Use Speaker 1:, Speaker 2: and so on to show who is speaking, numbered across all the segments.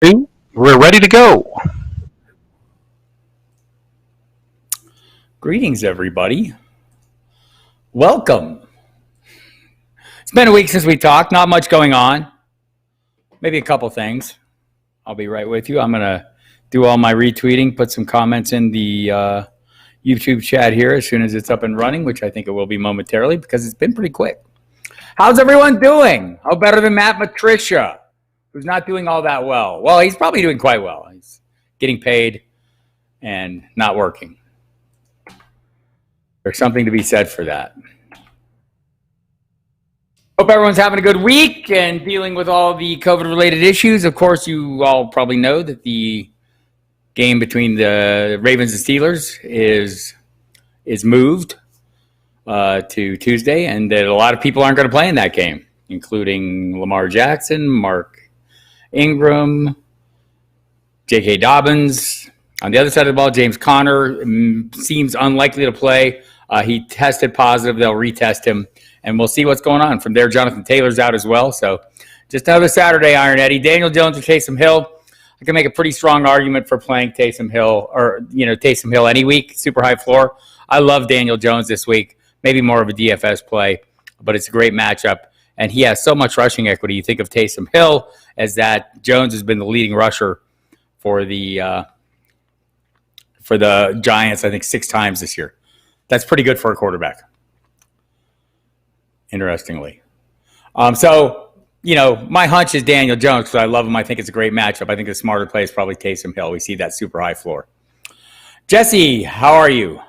Speaker 1: Two, we're ready to go.
Speaker 2: Greetings, everybody. Welcome. It's been a week since we talked. Not much going on. Maybe a couple things. I'll be right with you. I'm going to do all my retweeting, put some comments in the YouTube chat here as soon as it's up and running, which I think it will be momentarily because it's been pretty quick. How's everyone doing? Oh, better than Matt Matricia, who's not doing all that well. Well, he's probably doing quite well. He's getting paid and not working. There's something to be said for that. Hope everyone's having a good week and dealing with all the COVID-related issues. Of course, you all probably know that the game between the Ravens and Steelers is moved to Tuesday, and that a lot of people aren't going to play in that game, including Lamar Jackson, Mark Ingram, J.K. Dobbins. On the other side of the ball, James Conner seems unlikely to play. He tested positive. They'll retest him, and we'll see what's going on. From there, Jonathan Taylor's out as well. So just another Saturday, Iron Eddie. Daniel Jones or Taysom Hill. I can make a pretty strong argument for playing Taysom Hill Taysom Hill any week, super high floor. I love Daniel Jones this week. Maybe more of a DFS play, but it's a great matchup. And he has so much rushing equity. You think of Taysom Hill as that Jones has been the leading rusher for the Giants, I think, 6 times this year. That's pretty good for a quarterback, interestingly. My hunch is Daniel Jones because I love him. I think it's a great matchup. I think the smarter play is probably Taysom Hill. We see that super high floor. Jesse, how are you?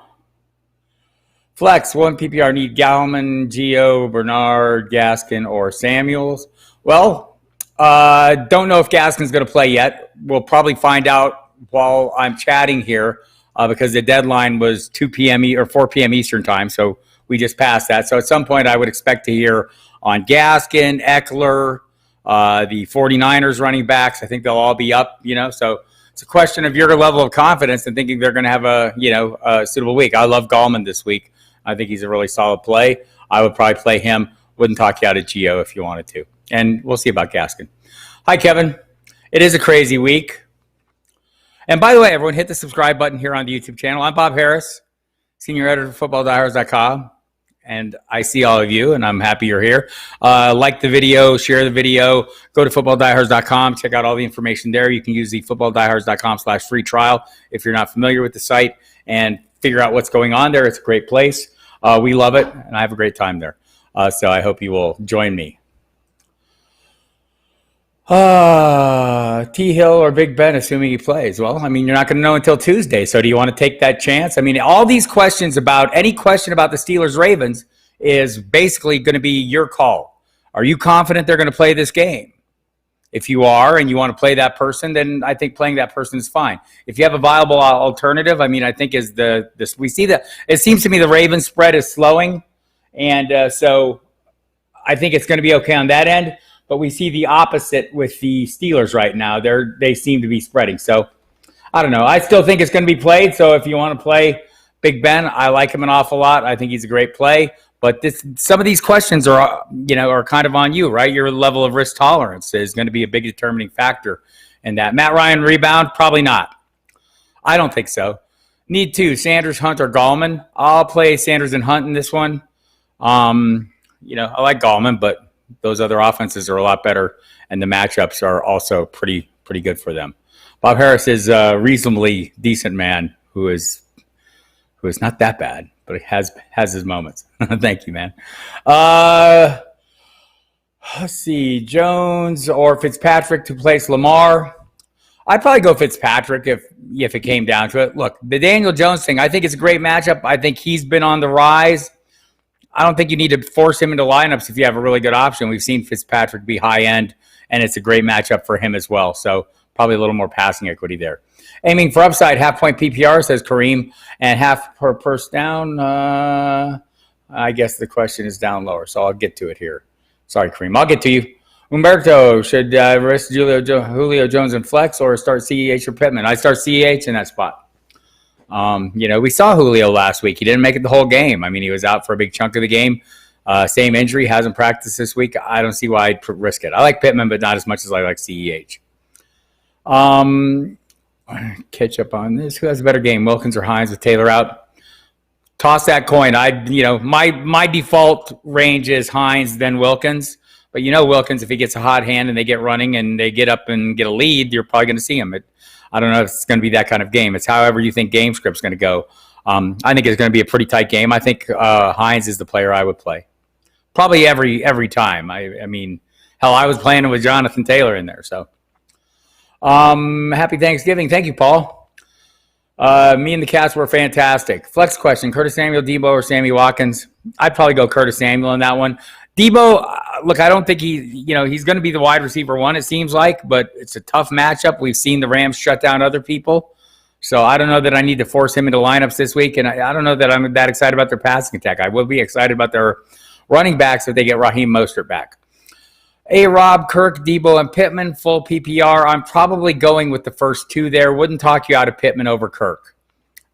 Speaker 2: Flex, 1 PPR need Gallman, Gio, Bernard, Gaskin, or Samuels. Well, don't know if Gaskin's going to play yet. We'll probably find out while I'm chatting here because the deadline was 2 p.m. or 4 p.m. Eastern time, so we just passed that. So at some point I would expect to hear on Gaskin, Eckler, the 49ers running backs. I think they'll all be up, so it's a question of your level of confidence and thinking they're going to have a suitable week. I love Gallman this week. I think he's a really solid play. I would probably play him. Wouldn't talk you out of Gio if you wanted to. And we'll see about Gaskin. Hi, Kevin. It is a crazy week. And by the way, everyone, hit the subscribe button here on the YouTube channel. I'm Bob Harris, senior editor of FootballDiehards.com. And I see all of you, and I'm happy you're here. Like the video, share the video, go to FootballDiehards.com, check out all the information there. You can use the FootballDiehards.com/free trial if you're not familiar with the site and figure out what's going on there. It's a great place. We love it, and I have a great time there. So I hope you will join me. T. Hill or Big Ben, assuming he plays. Well, I mean, you're not going to know until Tuesday. So do you want to take that chance? I mean, all these questions about any question about the Steelers-Ravens is basically going to be your call. Are you confident they're going to play this game? If you are and you want to play that person, then I think playing that person is fine. If you have a viable alternative, I mean, I think we see that it seems to me the Ravens spread is slowing. And so I think it's going to be okay on that end. But we see the opposite with the Steelers right now. They seem to be spreading. So I don't know. I still think it's going to be played. So if you want to play Big Ben, I like him an awful lot. I think he's a great play. But some of these questions are kind of on you, right? Your level of risk tolerance is going to be a big determining factor in that. Matt Ryan rebound? Probably not. I don't think so. Need to. Sanders, Hunt, or Gallman? I'll play Sanders and Hunt in this one. I like Gallman, but those other offenses are a lot better, and the matchups are also pretty good for them. Bob Harris is a reasonably decent man who is not that bad, but he has his moments. Thank you, man. Let's see, Jones or Fitzpatrick to place Lamar. I'd probably go Fitzpatrick if it came down to it. Look, the Daniel Jones thing, I think it's a great matchup. I think he's been on the rise. I don't think you need to force him into lineups if you have a really good option. We've seen Fitzpatrick be high end, and it's a great matchup for him as well. So probably a little more passing equity there. Aiming for upside, half-point PPR, says Kareem, and half per purse down. I guess the question is down lower, so I'll get to it here. Sorry, Kareem. I'll get to you. Humberto, should risk Julio Jones and flex or start CEH or Pittman? I start CEH in that spot. We saw Julio last week. He didn't make it the whole game. I mean, he was out for a big chunk of the game. Same injury, hasn't practiced this week. I don't see why I'd risk it. I like Pittman, but not as much as I like CEH. Catch up on this. Who has a better game, Wilkins or Hines with Taylor out? Toss that coin. My default range is Hines, then Wilkins. But Wilkins, if he gets a hot hand and they get running and they get up and get a lead, you're probably going to see him. I don't know if it's going to be that kind of game. It's however you think game script's going to go. I think it's going to be a pretty tight game. I think Hines is the player I would play. Probably every time. I mean, hell, I was playing with Jonathan Taylor in there. So, happy Thanksgiving. Thank you, Paul. Me and the Cats were fantastic. Flex question, Curtis Samuel, Debo, or Sammy Watkins? I'd probably go Curtis Samuel in that one. Debo, look, I don't think he's going to be the wide receiver one, it seems like, but it's a tough matchup. We've seen the Rams shut down other people. So I don't know that I need to force him into lineups this week, and I don't know that I'm that excited about their passing attack. I will be excited about their running backs if they get Raheem Mostert back. A-Rob, Kirk, Debo, and Pittman, full PPR. I'm probably going with the first two there. Wouldn't talk you out of Pittman over Kirk.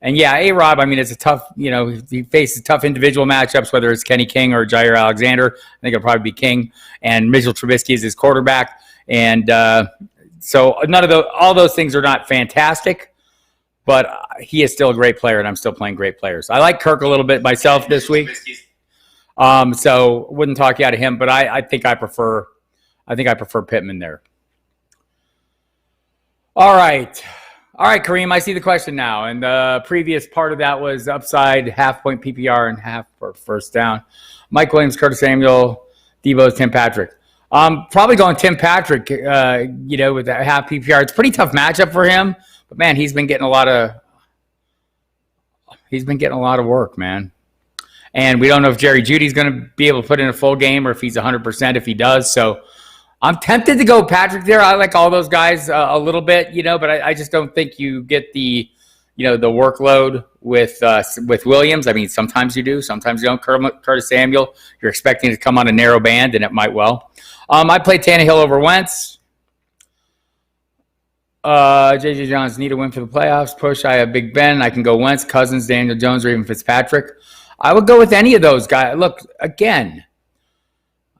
Speaker 2: And yeah, A-Rob, I mean, it's a tough, he faces tough individual matchups, whether it's Kenny King or Jair Alexander. I think it'll probably be King. And Mitchell Trubisky is his quarterback. And so all those things are not fantastic, but he is still a great player, and I'm still playing great players. I like Kirk a little bit myself this week. So wouldn't talk you out of him, but I think I prefer Pittman there. All right, Kareem, I see the question now. And the previous part of that was upside, half-point PPR and half for first down. Mike Williams, Curtis Samuel, Debo, Tim Patrick. Probably going Tim Patrick, with that half PPR. It's a pretty tough matchup for him. But, man, he's been getting a lot of work, man. And we don't know if Jerry Jeudy's going to be able to put in a full game or if he's 100% if he does. So I'm tempted to go Patrick there. I like all those guys a little bit, but I just don't think you get the workload with Williams. I mean, sometimes you do, sometimes you don't. Curtis Samuel, you're expecting to come on a narrow band, and it might well. I played Tannehill over Wentz. J.J. Johns need a win for the playoffs. Push, I have Big Ben. I can go Wentz, Cousins, Daniel Jones, or even Fitzpatrick. I would go with any of those guys. Look, again,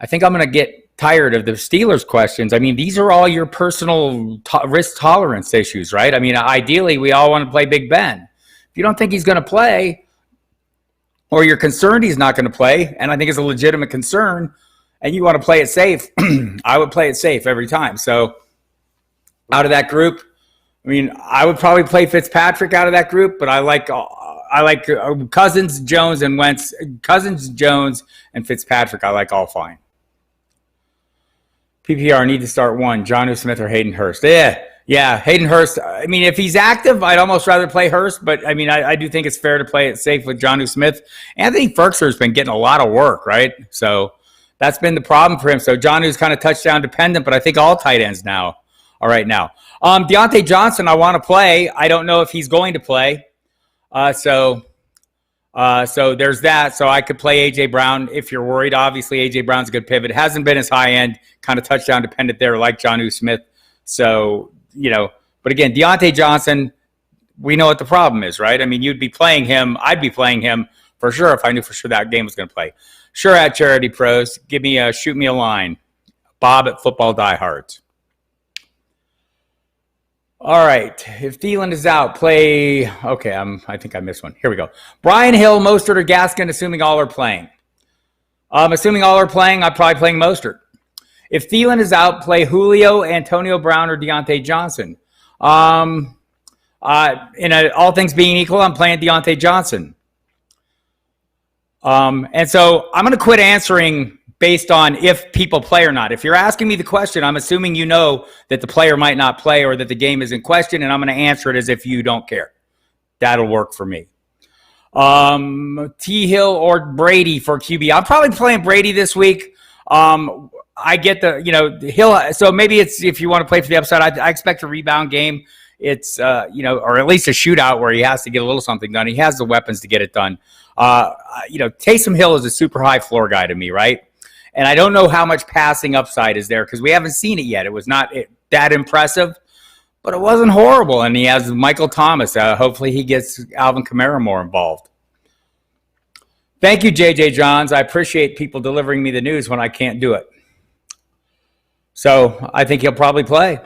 Speaker 2: I think I'm going to get tired of the Steelers questions. I mean, these are all your personal risk tolerance issues, right? I mean, ideally, we all want to play Big Ben. If you don't think he's going to play, or you're concerned he's not going to play, and I think it's a legitimate concern, and you want to play it safe, I would play it safe every time. So out of that group, I mean, I would probably play Fitzpatrick out of that group, but I like Cousins, Jones, and Wentz. Cousins, Jones, and Fitzpatrick, I like all fine. PPR, need to start one. Jonnu Smith or Hayden Hurst. Yeah, Hayden Hurst. I mean, if he's active, I'd almost rather play Hurst, but I mean, I do think it's fair to play it safe with Jonnu Smith. Anthony Ferkser's been getting a lot of work, right? So that's been the problem for him. So Jonnu's kind of touchdown dependent, but I think all tight ends now are right now. Deontay Johnson, I want to play. I don't know if he's going to play. So there's that. So I could play A.J. Brown if you're worried. Obviously, A.J. Brown's a good pivot. It hasn't been as high-end, kind of touchdown dependent there like Jonnu Smith. So, but again, Deontay Johnson, we know what the problem is, right? I mean, you'd be playing him. I'd be playing him for sure if I knew for sure that game was going to play. Sure, at Charity Pros, shoot me a line. Bob at Football Diehards. All right. If Thielen is out, play. Okay, I think I missed one. Here we go. Brian Hill, Mostert, or Gaskin, assuming all are playing. Assuming all are playing, I'm probably playing Mostert. If Thielen is out, play Julio, Antonio Brown, or Deontay Johnson. All things being equal, I'm playing Deontay Johnson. And so I'm going to quit answering based on if people play or not. If you're asking me the question, I'm assuming you know that the player might not play or that the game is in question, and I'm going to answer it as if you don't care. That'll work for me. T. Hill or Brady for QB. I'm probably playing Brady this week. I get Hill. So maybe it's if you want to play for the upside. I expect a rebound game. It's or at least a shootout where he has to get a little something done. He has the weapons to get it done. Taysom Hill is a super high floor guy to me, right? And I don't know how much passing upside is there because we haven't seen it yet. It was not that impressive, but it wasn't horrible. And he has Michael Thomas. Hopefully he gets Alvin Kamara more involved. Thank you, J.J. Johns. I appreciate people delivering me the news when I can't do it. So I think he'll probably play.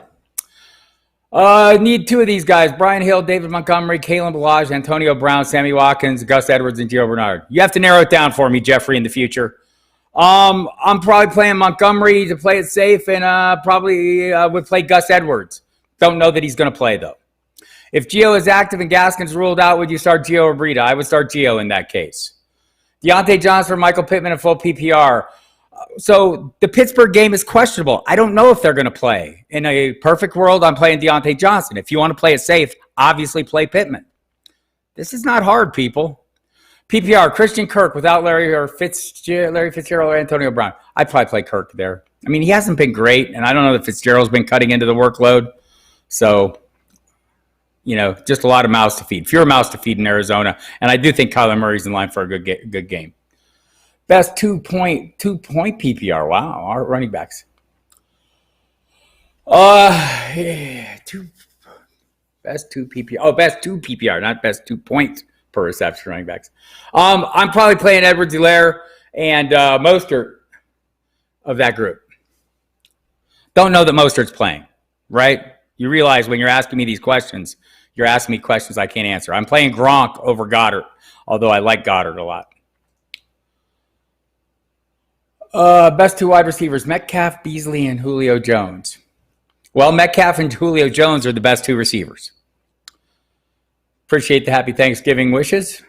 Speaker 2: Need two of these guys: Brian Hill, David Montgomery, Kalen Balaj, Antonio Brown, Sammy Watkins, Gus Edwards, and Gio Bernard. You have to narrow it down for me, Jeffrey, in the future. I'm probably playing Montgomery to play it safe, and probably would play Gus Edwards. Don't know that he's going to play, though. If Gio is active and Gaskin's ruled out, would you start Gio or Breida? I would start Gio in that case. Deontay Johnson or Michael Pittman in full PPR. So the Pittsburgh game is questionable. I don't know if they're going to play. In a perfect world, I'm playing Deontay Johnson. If you want to play it safe, obviously play Pittman. This is not hard, people. PPR, Christian Kirk without Larry Fitzgerald or Antonio Brown. I'd probably play Kirk there. I mean, he hasn't been great, and I don't know if Fitzgerald's been cutting into the workload. So, just a lot of mouths to feed. Fewer mouths to feed in Arizona. And I do think Kyler Murray's in line for a good game. Best 2-point PPR. Wow, our running backs. Best 2 PPR. Oh, best 2 PPR, not best 2 points per reception running backs. I'm probably playing Edwards-Helaire and Mostert of that group. Don't know that Mostert's playing, right? You realize when you're asking me these questions, you're asking me questions I can't answer. I'm playing Gronk over Goddard, although I like Goddard a lot. Best 2 wide receivers, Metcalf, Beasley, and Julio Jones. Well, Metcalf and Julio Jones are the best 2 receivers. Appreciate the happy Thanksgiving wishes.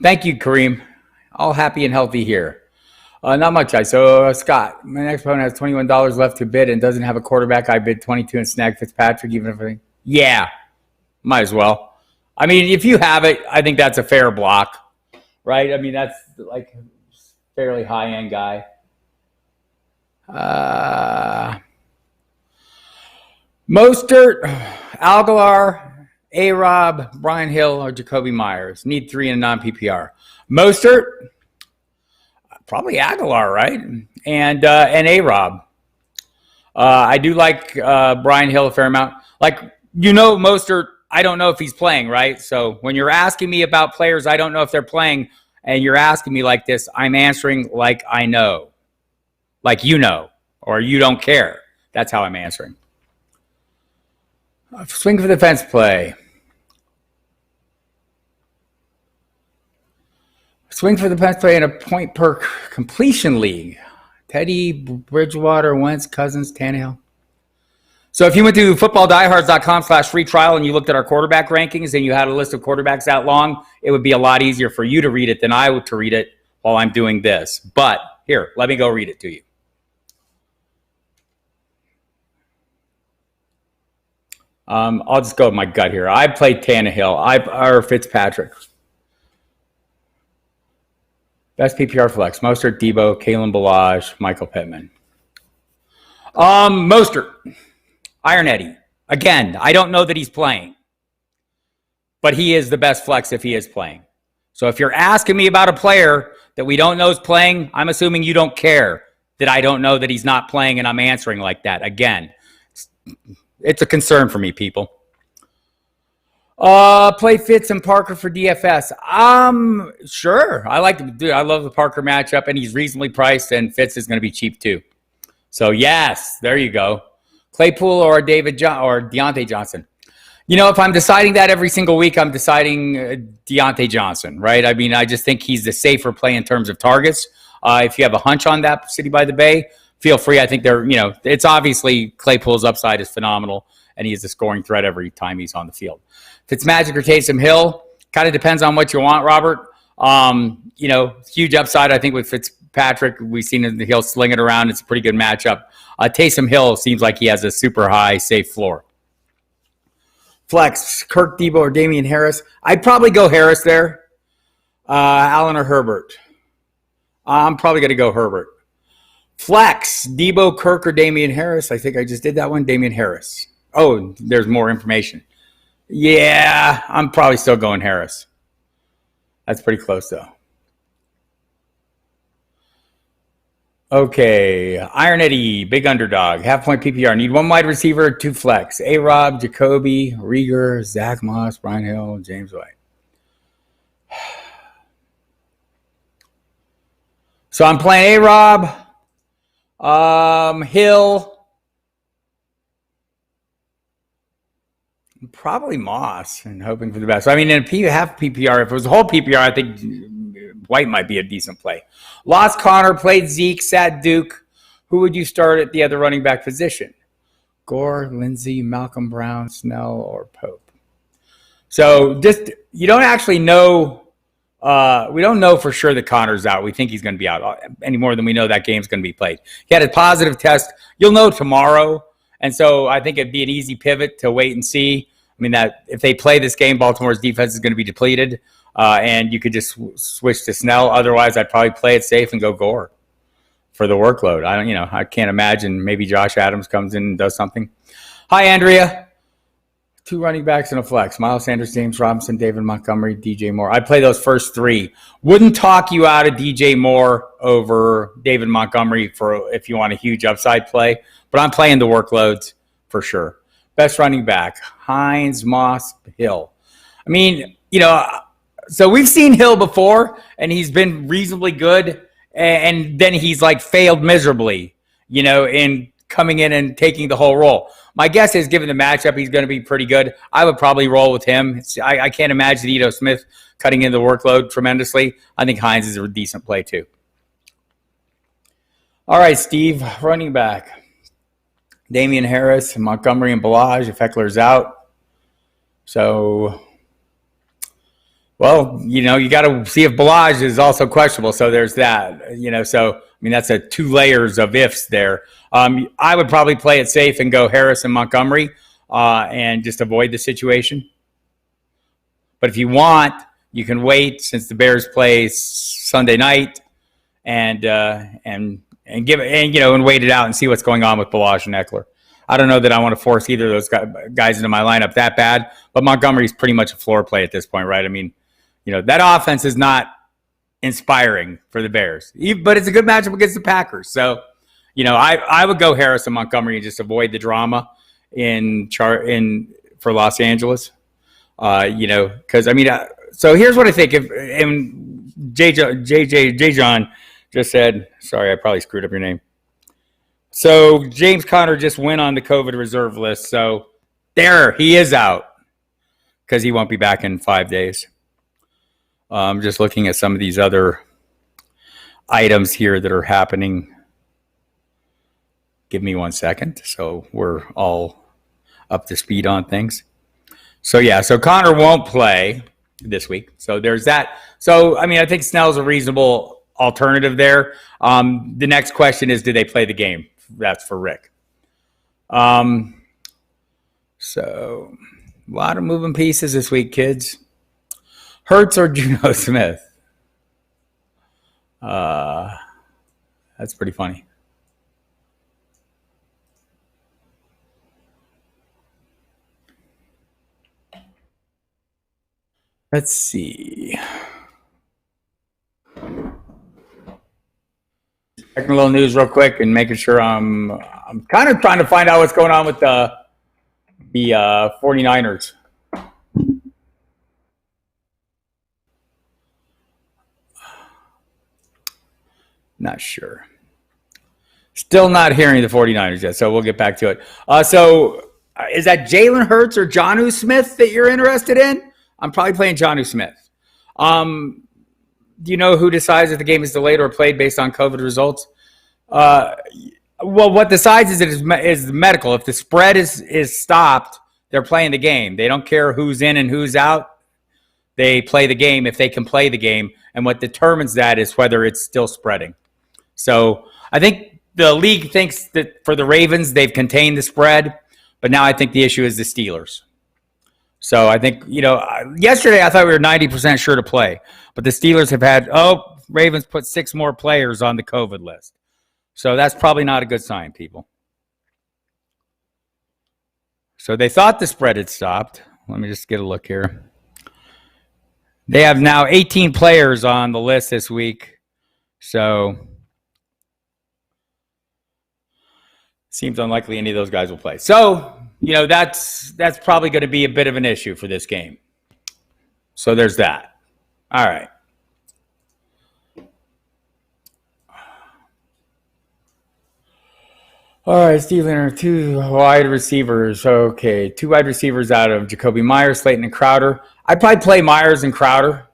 Speaker 2: Thank you, Kareem. All happy and healthy here. Not much. Scott, my next opponent has $21 left to bid and doesn't have a quarterback. I bid 22 and snag Fitzpatrick, yeah, might as well. I mean, if you have it, I think that's a fair block, right? I mean, that's like fairly high-end guy. Mostert, Aguilar, A-Rob, Brian Hill, or Jacoby Myers. Need 3 in a non-PPR. Mostert, probably Aguilar, right? And A-Rob. I do like Brian Hill a fair amount. Mostert, I don't know if he's playing, right? So when you're asking me about players, I don't know if they're playing, and you're asking me like this, I'm answering like I know. Like you know, or you don't care. That's how I'm answering. Swing for the fence play. Swing for the fence play in a point per completion league. Teddy, Bridgewater, Wentz, Cousins, Tannehill. So if you went to footballdiehards.com/free trial and you looked at our quarterback rankings and you had a list of quarterbacks that long, it would be a lot easier for you to read it than I would to read it while I'm doing this. But here, let me go read it to you. I'll just go with my gut here. I played Tannehill. Or Fitzpatrick. Best PPR flex. Mostert, Debo, Kalen Balaj, Michael Pittman. Mostert. Iron Eddie. Again, I don't know that he's playing. But he is the best flex if he is playing. So if you're asking me about a player that we don't know is playing, I'm assuming you don't care that I don't know that he's not playing and I'm answering like that. Again, it's a concern for me, people. Play Fitz and Parker for DFS. Sure. I love the Parker matchup, and he's reasonably priced, and Fitz is going to be cheap too. So yes, there you go. Claypool or Deontay Johnson. If I'm deciding that every single week, I'm deciding Deontay Johnson, right? I mean, I just think he's the safer play in terms of targets. If you have a hunch on that City by the Bay, feel free. I think it's obviously Claypool's upside is phenomenal, and he's a scoring threat every time he's on the field. Fitzmagic or Taysom Hill, kind of depends on what you want, Robert. Huge upside, I think, with Fitzpatrick. We've seen Hill sling it around. It's a pretty good matchup. Taysom Hill seems like he has a super high, safe floor. Flex, Kirk, Debo, or Damian Harris. I'd probably go Harris there. Allen or Herbert. I'm probably going to go Herbert. Flex, Debo, Kirk, or Damian Harris. I think I just did that one. Damian Harris. Oh, there's more information. Yeah, I'm probably still going Harris. That's pretty close, though. Okay, Iron Eddie, big underdog, half-point PPR. Need 1 wide receiver, 2 flex. A-Rob, Jacoby, Rieger, Zach Moss, Brian Hill, James White. So I'm playing A-Rob, Hill, probably Moss, and hoping for the best. So, I mean, in half PPR, if it was a whole PPR, I think White might be a decent play. Lost Connor, played Zeke, sat Duke. Who would you start at the other running back position? Gore, Lindsey, Malcolm Brown, Snell, or Pope? So just you don't actually know. We don't know for sure that Connor's out. We think he's going to be out any more than we know that game's going to be played. He had a positive test. You'll know tomorrow. And so I think it'd be an easy pivot to wait and see. I mean, that if they play this game, Baltimore's defense is going to be depleted, and you could just switch to Snell. Otherwise, I'd probably play it safe and go Gore for the workload. I can't imagine maybe Josh Adams comes in and does something. Hi, Andrea. 2 running backs and a flex. Miles Sanders, James Robinson, David Montgomery, DJ Moore. I'd play those first 3. Wouldn't talk you out of DJ Moore over David Montgomery for if you want a huge upside play. But I'm playing the workloads for sure. Best running back, Hines, Moss, Hill. I mean, so we've seen Hill before, and he's been reasonably good, and then he's like failed miserably, in coming in and taking the whole role. My guess is, given the matchup, he's going to be pretty good. I would probably roll with him. I can't imagine Ito Smith cutting into the workload tremendously. I think Hines is a decent play, too. All right, Steve, running back. Damian Harris, Montgomery, and Ballage if Eckler's out. So, well, you got to see if Ballage is also questionable. So there's that, So, I mean, that's 2 layers of ifs there. I would probably play it safe and go Harris and Montgomery and just avoid the situation. But if you want, you can wait since the Bears play Sunday night and give it and wait it out and see what's going on with Ballage and Eckler. I don't know that I want to force either of those guys into my lineup that bad, but Montgomery's pretty much a floor play at this point, right? I mean, that offense is not inspiring for the Bears, but it's a good matchup against the Packers. So, I would go Harris and Montgomery and just avoid the drama for Los Angeles. Because I mean, so here's what I think. And J. John just said, sorry, I probably screwed up your name. So James Conner just went on the COVID reserve list. So there, he is out because he won't be back in 5 days. I'm just looking at some of these other items here that are happening. Give me 1 second. So we're all up to speed on things. So Conner won't play this week. So there's that. So, I mean, I think Snell's a reasonable alternative there. The next question is, do they play the game? That's for Rick. So a lot of moving pieces this week, kids. Hurts or Geno Smith? That's pretty funny. Let's see. Checking a little news real quick and making sure I'm kind of trying to find out what's going on with the 49ers. Not sure. Still not hearing the 49ers yet, so we'll get back to it. Is that Jalen Hurts or Jonnu Smith that you're interested in? I'm probably playing Jonnu Smith. Do you know who decides if the game is delayed or played based on COVID results? Well, what decides is medical. If the spread is stopped, they're playing the game. They don't care who's in and who's out. They play the game if they can play the game. And what determines that is whether it's still spreading. So I think the league thinks that for the Ravens, they've contained the spread. But now I think the issue is the Steelers. So I think, yesterday I thought we were 90% sure to play. But the Steelers have had, Ravens put 6 more players on the COVID list. So that's probably not a good sign, people. So they thought the spread had stopped. Let me just get a look here. They have now 18 players on the list this week. So seems unlikely any of those guys will play. So, that's probably going to be a bit of an issue for this game. So there's that. All right. All right, Steve Leonard, two wide receivers. Okay, two wide receivers out of Jacoby Myers, Slayton, and Crowder. I'd probably play Myers and Crowder.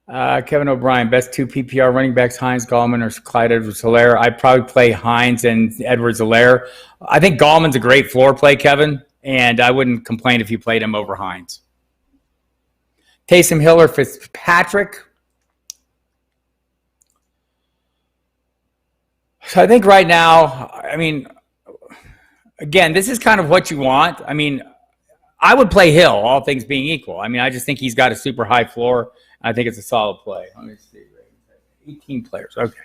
Speaker 2: Kevin O'Brien, best two PPR running backs, Hines, Gallman, or Clyde Edwards-Helaire. I'd probably play Hines and Edwards-Helaire. I think Gallman's a great floor play, Kevin, and I wouldn't complain if you played him over Hines. Taysom Hill or Fitzpatrick. So I think right now, I mean, again, this is kind of what you want. I mean, I would play Hill, all things being equal. I mean, I just think he's got a super high floor. I think it's a solid play. Let me see. 18 players. Okay.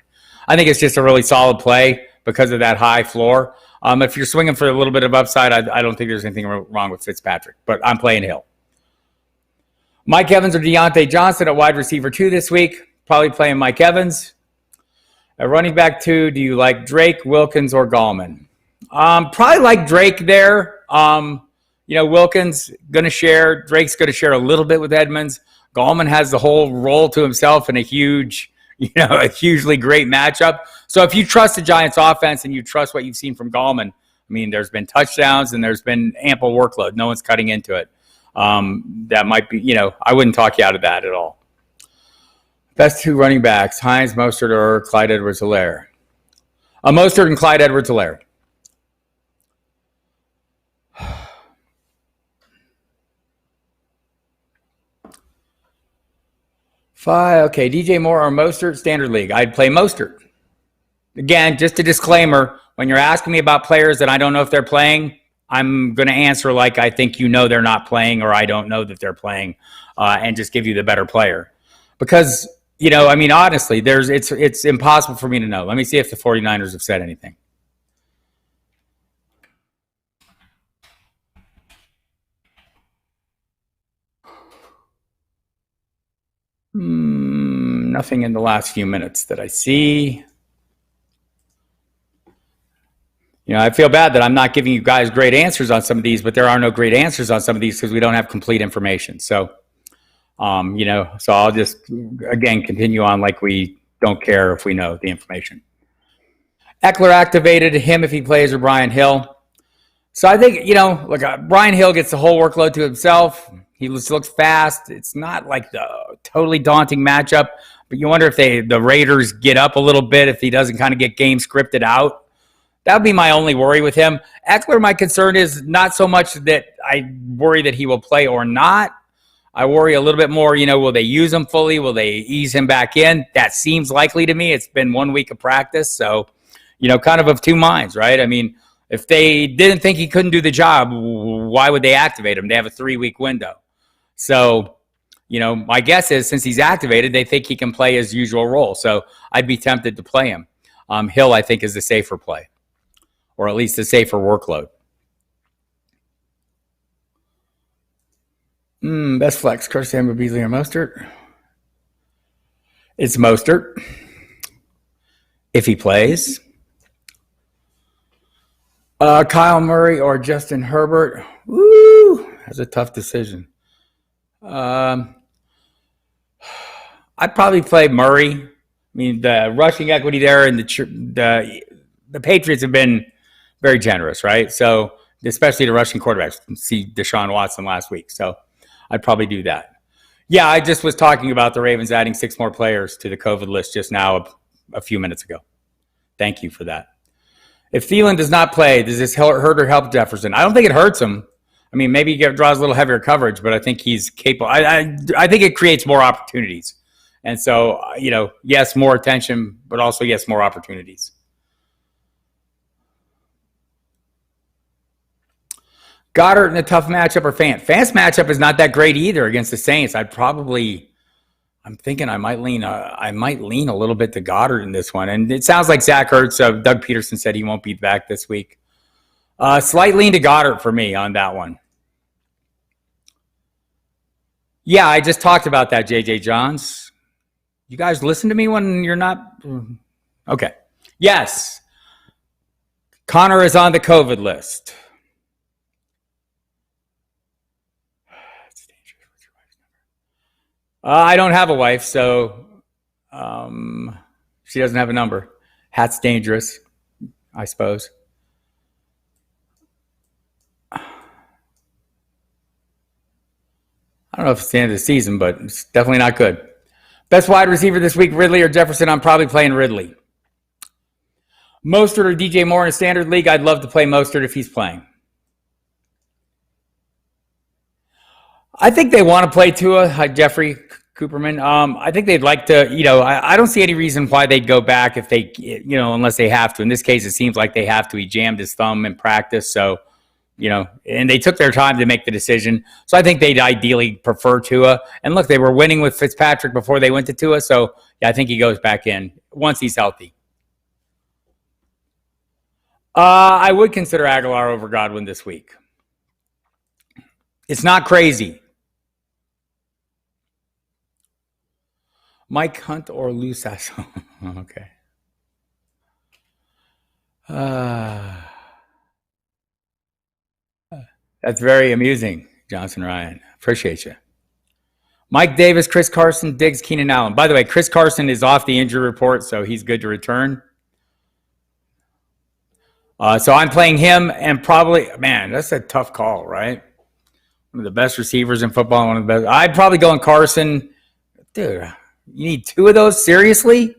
Speaker 2: I think it's just a really solid play because of that high floor. If you're swinging for a little bit of upside, I don't think there's anything wrong with Fitzpatrick, but I'm playing Hill. Mike Evans or Deontay Johnson at wide receiver 2 this week. Probably playing Mike Evans. At running back 2, do you like Drake, Wilkins, or Gallman? Probably like Drake there. Wilkins going to share. Drake's going to share a little bit with Edmonds. Gallman has the whole role to himself in a hugely great matchup. So if you trust the Giants offense and you trust what you've seen from Gallman, I mean, there's been touchdowns and there's been ample workload. No one's cutting into it. That might be, I wouldn't talk you out of that at all. Best two running backs, Hines, Mostert, or Clyde Edwards-Helaire? Mostert and Clyde Edwards-Helaire. Okay, DJ Moore or Mostert, standard league. I'd play Mostert. Again, just a disclaimer, when you're asking me about players that I don't know if they're playing, I'm going to answer like I think they're not playing or I don't know that they're playing and just give you the better player. Because, honestly, it's impossible for me to know. Let me see if the 49ers have said anything. Nothing in the last few minutes that I see. I feel bad that I'm not giving you guys great answers on some of these, but there are no great answers on some of these because we don't have complete information. So, so I'll just, again, continue on like we don't care if we know the information. Eckler activated him if he plays or Brian Hill. So I think, Brian Hill gets the whole workload to himself. He just looks fast. It's not like the totally daunting matchup, but you wonder if the Raiders get up a little bit if he doesn't kind of get game scripted out. That would be my only worry with him. Eckler, my concern is not so much that I worry that he will play or not. I worry a little bit more, will they use him fully? Will they ease him back in? That seems likely to me. It's been 1 week of practice. So, kind of two minds, right? I mean, if they didn't think he couldn't do the job, why would they activate him? They have a 3-week window. So, my guess is since he's activated, they think he can play his usual role. So I'd be tempted to play him. Hill, I think, is the safer play, or at least a safer workload. Best flex, Curtis Samuel, Beasley, or Mostert? It's Mostert. If he plays. Kyle Murray or Justin Herbert? Woo! That's a tough decision. I'd probably play Murray. I mean, the rushing equity there and the Patriots have been very generous, right? So, especially the rushing quarterbacks. See Deshaun Watson last week. So, I'd probably do that. Yeah, I just was talking about the Ravens adding 6 more players to the COVID list just now a few minutes ago. Thank you for that. If Thielen does not play, does this hurt or help Jefferson? I don't think it hurts him. I mean, maybe he draws a little heavier coverage, but I think he's capable. I think it creates more opportunities. And so, yes, more attention, but also, yes, more opportunities. Goddard in a tough matchup or Fant? Fant's matchup is not that great either against the Saints. I'm thinking I might lean a little bit to Goddard in this one. And it sounds like Zach Ertz, Doug Peterson said he won't be back this week. Slight lean to Goddard for me on that one. Yeah, I just talked about that, JJ Johns. You guys listen to me when you're not? Okay. Yes. Connor is on the COVID list. I don't have a wife, so she doesn't have a number. Hat's dangerous. I suppose. I don't know if it's the end of the season, but it's definitely not good. Best wide receiver this week, Ridley or Jefferson? I'm probably playing Ridley. Mostert or DJ Moore in a standard league? I'd love to play Mostert if he's playing. I think they want to play Tua, Jeffrey Cooperman. I think they'd like to, I don't see any reason why they'd go back if they, unless they have to. In this case, it seems like they have to. He jammed his thumb in practice. So, and they took their time to make the decision. So I think they'd ideally prefer Tua. And look, they were winning with Fitzpatrick before they went to Tua. So, yeah, I think he goes back in once he's healthy. I would consider Aguilar over Godwin this week. It's not crazy. Mike Hunt or Lou Sasso? Okay. That's very amusing, Johnson Ryan. Appreciate you. Mike Davis, Chris Carson, Diggs, Keenan Allen. By the way, Chris Carson is off the injury report, so he's good to return. So I'm playing him and probably, man, that's a tough call, right? One of the best receivers in football, one of the best. I'd probably go on Carson. Dude, you need two of those? Seriously?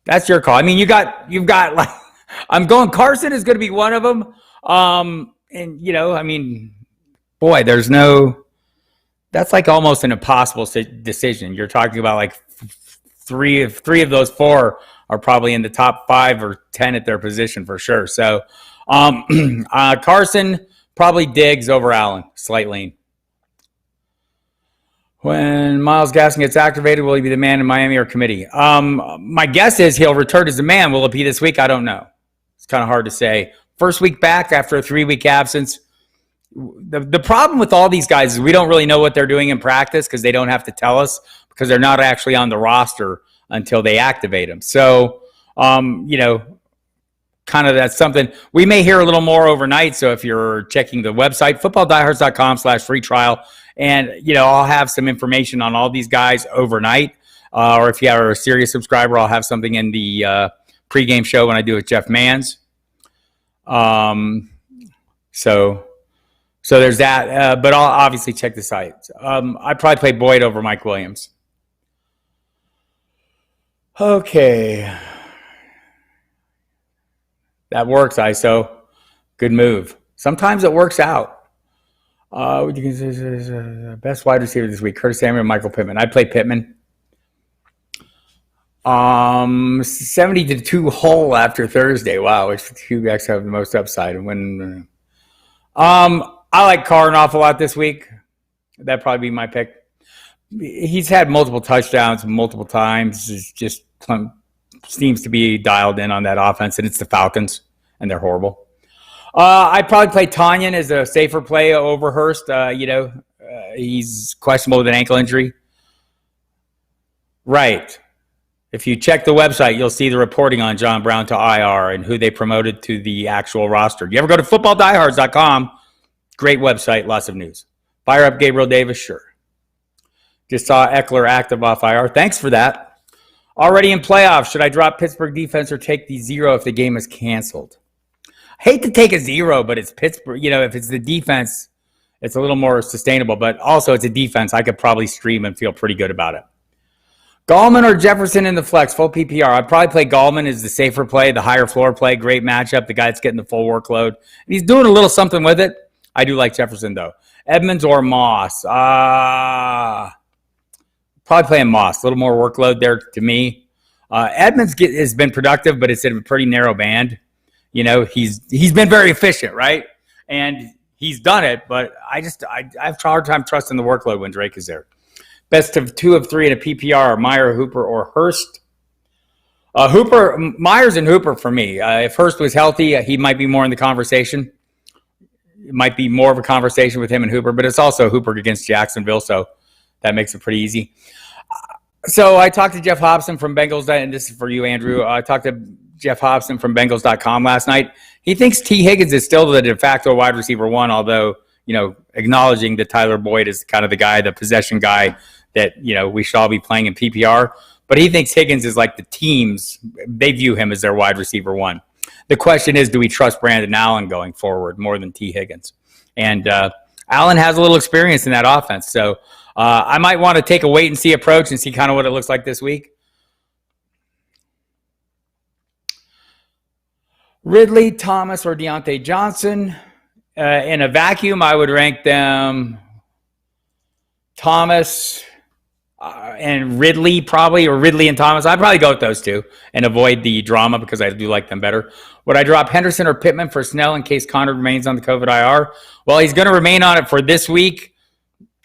Speaker 2: That's your call. I mean, you've got like, I'm going Carson is going to be one of them. And, I mean, boy, that's like almost an impossible decision. You're talking about like three of those four are probably in the top 5 or 10 at their position for sure. So Carson, probably Diggs over Allen, slight lean. When Myles Gaskin gets activated, will he be the man in Miami or committee? My guess is he'll return as a man. Will it be this week? I don't know. It's kind of hard to say. First week back after a 3-week absence. The problem with all these guys is we don't really know what they're doing in practice because they don't have to tell us because they're not actually on the roster until they activate them. So, kind of that's something we may hear a little more overnight. So if you're checking the website, footballdiehards.com/free trial, and, I'll have some information on all these guys overnight. Or if you are a serious subscriber, I'll have something in the pregame show when I do with Jeff Manns. So there's that. But I'll obviously check the site. I'd probably play Boyd over Mike Williams. Okay. That works, ISO. Good move. Sometimes it works out. Would you consider best wide receiver this week? Curtis Samuel, Michael Pittman. I'd play Pittman. 70-2 hole after Thursday. Wow, which two guys have the most upside and when I like Carr an awful lot this week. That'd probably be my pick. He's had multiple touchdowns multiple times. It's just seems to be dialed in on that offense, and it's the Falcons, and they're horrible. I'd probably play Tanyan as a safer play over Hurst. He's questionable with an ankle injury. Right. If you check the website, you'll see the reporting on John Brown to IR and who they promoted to the actual roster. You ever go to footballdiehards.com? Great website, lots of news. Fire up Gabriel Davis, sure. Just saw Eckler active off IR. Thanks for that. Already in playoffs, should I drop Pittsburgh defense or take the 0 if the game is canceled? I hate to take a 0, but it's Pittsburgh. If it's the defense, it's a little more sustainable. But also, it's a defense. I could probably stream and feel pretty good about it. Gallman or Jefferson in the flex, full PPR. I'd probably play Gallman as the safer play, the higher floor play, great matchup, the guy that's getting the full workload. And he's doing a little something with it. I do like Jefferson, though. Edmonds or Moss? Probably playing Moss. A little more workload there to me. Edmonds has been productive, but it's in a pretty narrow band. He's been very efficient, right? And he's done it, but I have a hard time trusting the workload when Drake is there. Best of 2 of 3 in a PPR, Meyer, Hooper, or Hurst. Myers and Hooper for me. If Hurst was healthy, he might be more in the conversation. It might be more of a conversation with him and Hooper, but it's also Hooper against Jacksonville, so that makes it pretty easy. So I talked to Jeff Hobson from Bengals, and this is for you, Andrew. I talked to Jeff Hobson from Bengals.com last night. He thinks T. Higgins is still the de facto wide receiver 1, although, acknowledging that Tyler Boyd is kind of the guy, the possession guy that, we should all be playing in PPR. but he thinks Higgins is like the team's. They view him as their wide receiver one. The question is, do we trust Brandon Allen going forward more than T. Higgins? And Allen has a little experience in that offense, so I might want to take a wait and see approach and see kind of what it looks like this week. Ridley, Thomas, or Deontay Johnson. In a vacuum, I would rank them Thomas and Ridley probably, or Ridley and Thomas. I'd probably go with those two and avoid the drama because I do like them better. Would I drop Henderson or Pittman for Snell in case Connor remains on the COVID IR? Well, he's going to remain on it for this week.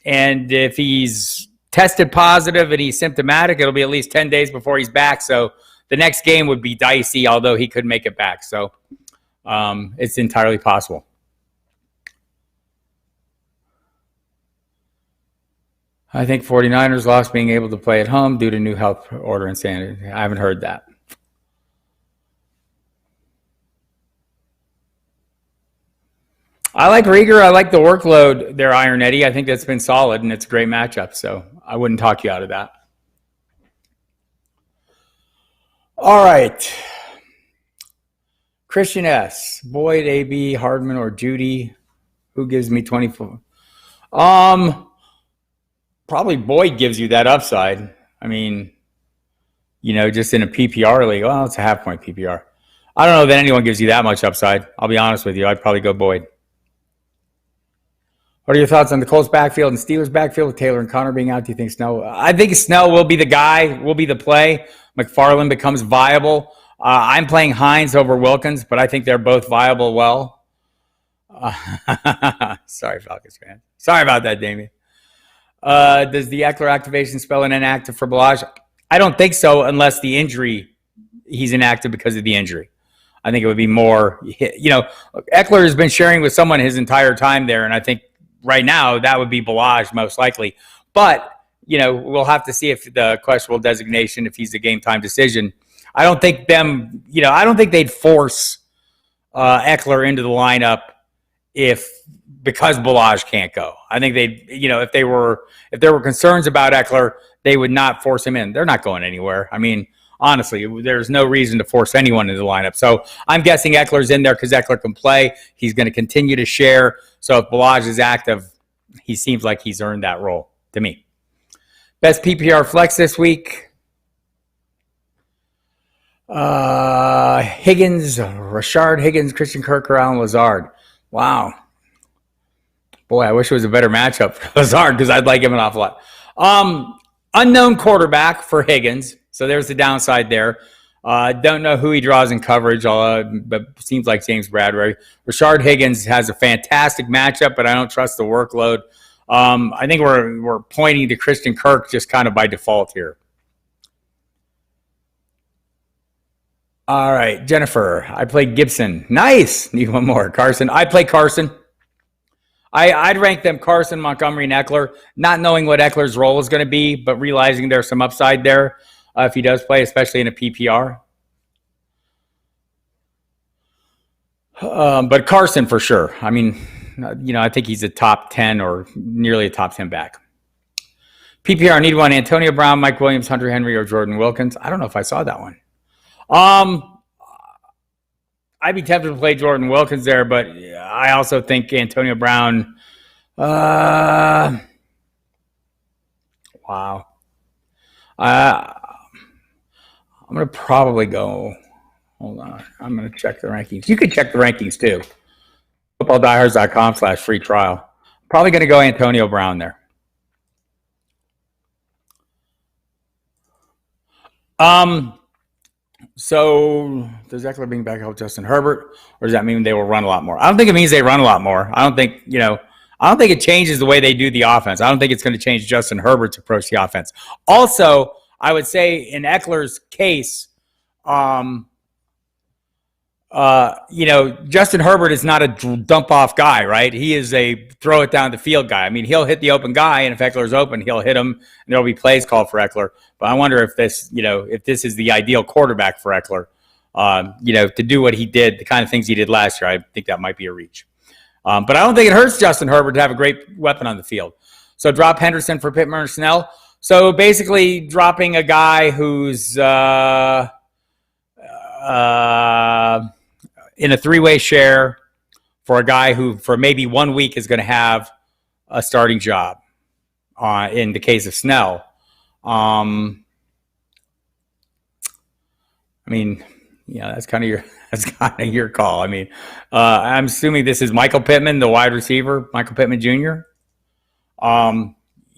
Speaker 2: And if he's tested positive and he's symptomatic, it'll be at least 10 days before he's back. So the next game would be dicey, although he could make it back. So it's entirely possible. I think 49ers lost being able to play at home due to new health order insanity. I haven't heard that. I like Rieger. I like the workload there, Iron Eddie. I think that's been solid, and it's a great matchup, so I wouldn't talk you out of that. All right. Christian S. Boyd, AB, Hardman, or Judy. Who gives me 24? Probably Boyd gives you that upside. I mean, just in a PPR league. Well, it's a half-point PPR. I don't know that anyone gives you that much upside. I'll be honest with you. I'd probably go Boyd. What are your thoughts on the Colts backfield and Steelers backfield with Taylor and Connor being out? Do you think Snell? I think Snell will be the guy, will be the play. McFarland becomes viable. I'm playing Hines over Wilkins, but I think they're both viable well. Sorry, Falcons fan. Sorry about that, Damien. Does the Eckler activation spell an inactive for Balaj? I don't think so unless the injury, he's inactive because of the injury. I think it would be more, Eckler has been sharing with someone his entire time there, and I think right now that would be Balaj most likely. But, we'll have to see if the questionable designation, if he's a game time decision. I don't think I don't think they'd force Eckler into the lineup because Balaj can't go. I think they'd, if there were concerns about Eckler, they would not force him in. They're not going anywhere. I mean, honestly, there's no reason to force anyone into the lineup. So I'm guessing Eckler's in there because Eckler can play. He's going to continue to share. So if Balaj is active, he seems like he's earned that role to me. Best PPR flex this week. Higgins, Rashard Higgins, Christian Kirk, or Alan Lazard. Wow. Boy, I wish it was a better matchup for Lazard because I'd like him an awful lot. Unknown quarterback for Higgins. So there's the downside there. Don't know who he draws in coverage, but seems like James Bradbury. Rashard Higgins has a fantastic matchup, but I don't trust the workload. I think we're pointing to Christian Kirk just kind of by default here. All right, Jennifer. I played Gibson. Nice. Need one more. Carson. I play Carson. I'd rank them Carson, Montgomery, and Eckler, not knowing what Eckler's role is going to be, but realizing there's some upside there if he does play, especially in a PPR. But Carson for sure. I mean, I think he's a top 10 or nearly a top 10 back. PPR, need one. Antonio Brown, Mike Williams, Hunter Henry, or Jordan Wilkins. I don't know if I saw that one. I'd be tempted to play Jordan Wilkins there, but I also think Antonio Brown. Wow. I'm going to probably go. Hold on. I'm going to check the rankings. You can check the rankings too. FootballDiehards.com/free trial. Probably going to go Antonio Brown there. So does Eckler being back help Justin Herbert, or does that mean they will run a lot more? I don't think it means they run a lot more. I don't think it changes the way they do the offense. I don't think it's going to change Justin Herbert's approach to the offense. Also, I would say in Eckler's case, Justin Herbert is not a dump off guy, right? He is a throw it down the field guy. I mean, he'll hit the open guy, and if Eckler's open, he'll hit him, and there'll be plays called for Eckler. But I wonder if this is the ideal quarterback for Eckler, to do what he did, the kind of things he did last year. I think that might be a reach. But I don't think it hurts Justin Herbert to have a great weapon on the field. So drop Henderson for Pittman or Snell. So basically, dropping a guy who's in a three-way share for a guy who, for maybe 1 week, is going to have a starting job. In the case of Snell, I mean, that's kind of your call. I mean, I'm assuming this is Michael Pittman, the wide receiver, Michael Pittman Jr.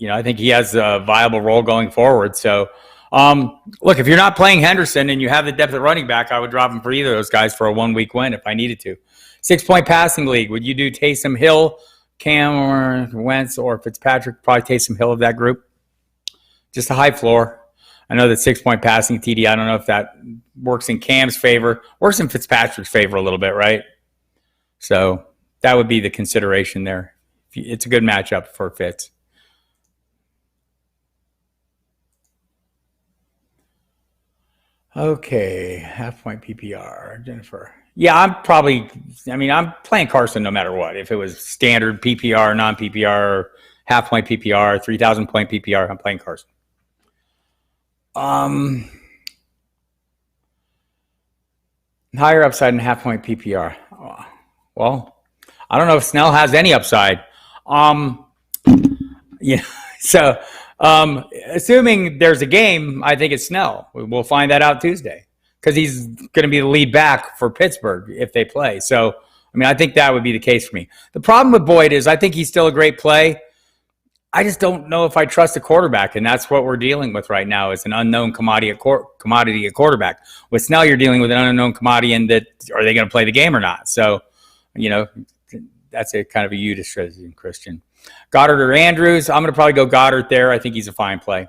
Speaker 2: I think he has a viable role going forward. So, look, if you're not playing Henderson and you have the depth at running back, I would drop him for either of those guys for a 1 week win if I needed to. 6-point passing league. Would you do Taysom Hill, Cam, or Wentz, or Fitzpatrick? Probably Taysom Hill of that group. Just a high floor. I know that 6-point passing TD, I don't know if that works in Cam's favor. Works in Fitzpatrick's favor a little bit, right? So that would be the consideration there. It's a good matchup for Fitz. Okay, half-point PPR, Jennifer. Yeah, I'm playing Carson no matter what. If it was standard PPR, non-PPR, half-point PPR, 3,000-point PPR, I'm playing Carson. Higher upside in half-point PPR. Well, I don't know if Snell has any upside. So assuming there's a game, I think it's Snell. We'll find that out Tuesday because he's going to be the lead back for Pittsburgh if they play. So, I think that would be the case for me. The problem with Boyd is I think he's still a great play. I just don't know if I trust a quarterback, and that's what we're dealing with right now is an unknown commodity at quarterback. With Snell, you're dealing with an unknown commodity in that are they going to play the game or not? So, that's a kind of a you decision, Christian. Goddard or Andrews? I'm going to probably go Goddard there. I think he's a fine play.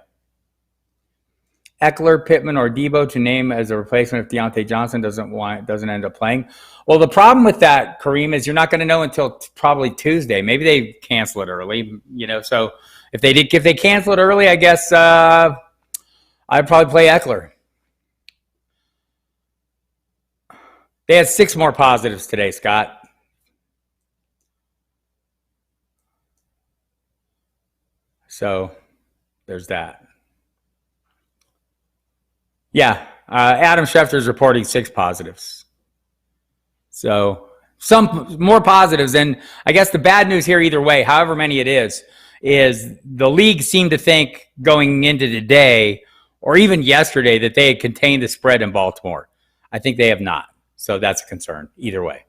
Speaker 2: Eckler, Pittman, or Debo to name as a replacement if Deontay Johnson doesn't end up playing. Well, the problem with that, Kareem, is you're not going to know until probably Tuesday. Maybe they cancel it early, So if they cancel it early, I guess I'd probably play Eckler. They had 6 more positives today, Scott. So there's that. Yeah, Adam Schefter's reporting 6 positives. So some more positives. And I guess the bad news here either way, however many it is the league seemed to think going into today or even yesterday that they had contained the spread in Baltimore. I think they have not. So that's a concern either way.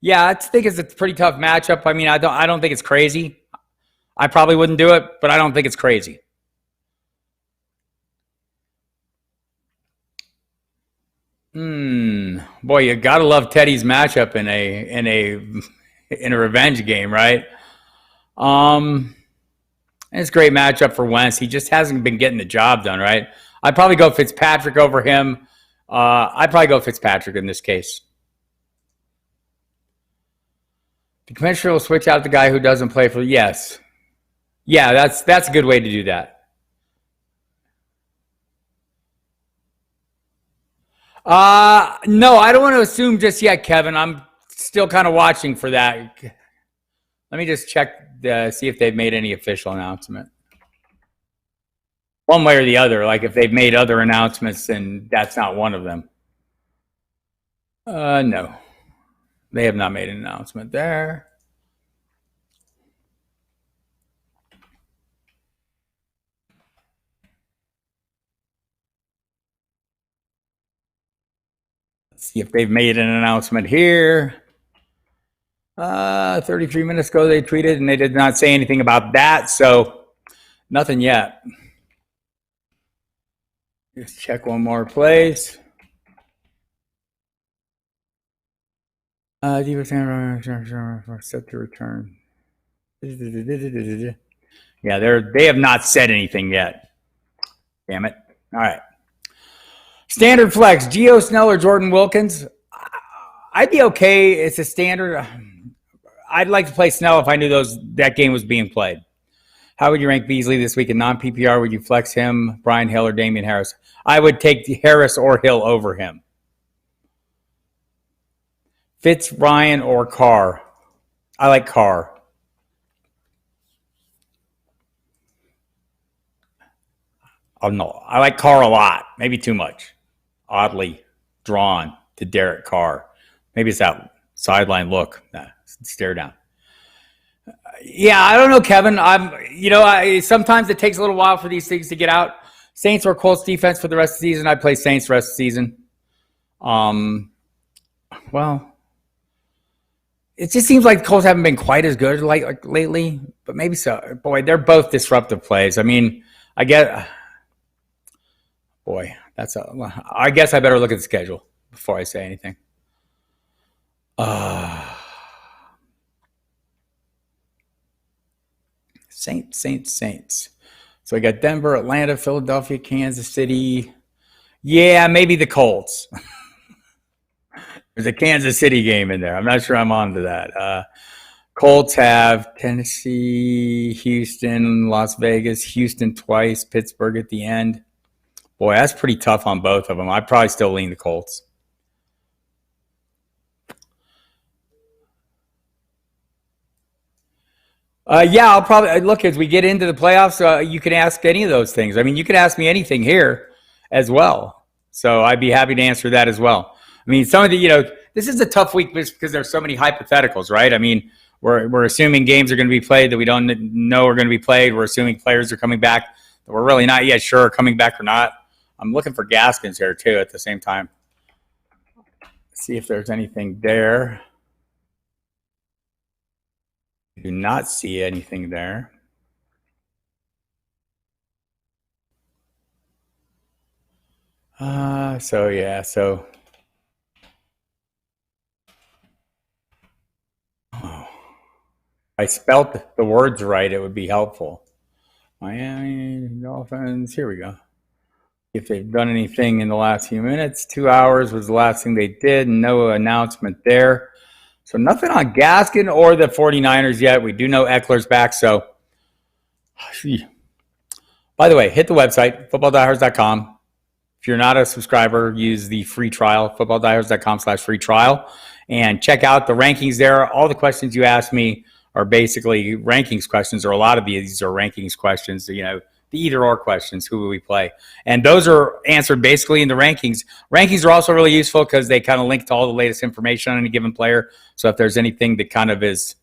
Speaker 2: Yeah, I think it's a pretty tough matchup. I don't think it's crazy. I probably wouldn't do it, but I don't think it's crazy. Boy, you gotta love Teddy's matchup in a revenge game, right? It's a great matchup for Wentz. He just hasn't been getting the job done, right? I'd probably go Fitzpatrick over him. I'd probably go Fitzpatrick in this case. The commissioner will switch out the guy who doesn't play for. Yes. Yeah, that's a good way to do that. No, I don't want to assume just yet, Kevin. I'm still kind of watching for that. Let me just check see if they've made any official announcement. One way or the other, like if they've made other announcements, and that's not one of them. No. They have not made an announcement there. Let's see if they've made an announcement here. 33 minutes ago they tweeted, and they did not say anything about that, so nothing yet. Just check one more place. Set to return. Yeah, they have not said anything yet. Damn it. All right. Standard flex, Geo Snell or Jordan Wilkins. I'd be okay. It's a standard. I'd like to play Snell if I knew that game was being played. How would you rank Beasley this week in non-PPR? Would you flex him, Brian Hill, or Damian Harris? I would take Harris or Hill over him. Fitz, Ryan, or Carr? I like Carr. Oh no, I like Carr a lot. Maybe too much. Oddly drawn to Derek Carr. Maybe it's that sideline look, that stare down. Yeah, I don't know, Kevin. Sometimes it takes a little while for these things to get out. Saints or Colts defense for the rest of the season. I play Saints the rest of the season. Well, it just seems like the Colts haven't been quite as good like lately, but maybe so. Boy, they're both disruptive plays. I mean, I guess I better look at the schedule before I say anything. Saints. So I got Denver, Atlanta, Philadelphia, Kansas City. Yeah, maybe the Colts. There's a Kansas City game in there. I'm not sure I'm on to that. Colts have Tennessee, Houston, Las Vegas, Houston twice, Pittsburgh at the end. Boy, that's pretty tough on both of them. I'd probably still lean the Colts. I'll probably look as we get into the playoffs. You can ask any of those things. I mean, you can ask me anything here as well. So I'd be happy to answer that as well. I mean, some of the, this is a tough week because there's so many hypotheticals, right? I mean, we're assuming games are going to be played that we don't know are going to be played. We're assuming players are coming back that we're really not yet sure are coming back or not. I'm looking for Gaskins here too at the same time. See if there's anything there. Do not see anything there. So I spelt the words right, it would be helpful. Miami Dolphins, here we go. If they've done anything in the last few minutes, 2 hours was the last thing they did. No announcement there. So nothing on Gaskin or the 49ers yet. We do know Eckler's back. So, by the way, hit the website, footballdiehards.com. If you're not a subscriber, use the free trial, footballdiehards.com/free trial, and check out the rankings there. All the questions you asked me are basically rankings questions, or a lot of these are rankings questions, the either or questions, who will we play? And those are answered basically in the rankings. Rankings are also really useful because they kind of link to all the latest information on any given player. So if there's anything that kind of is,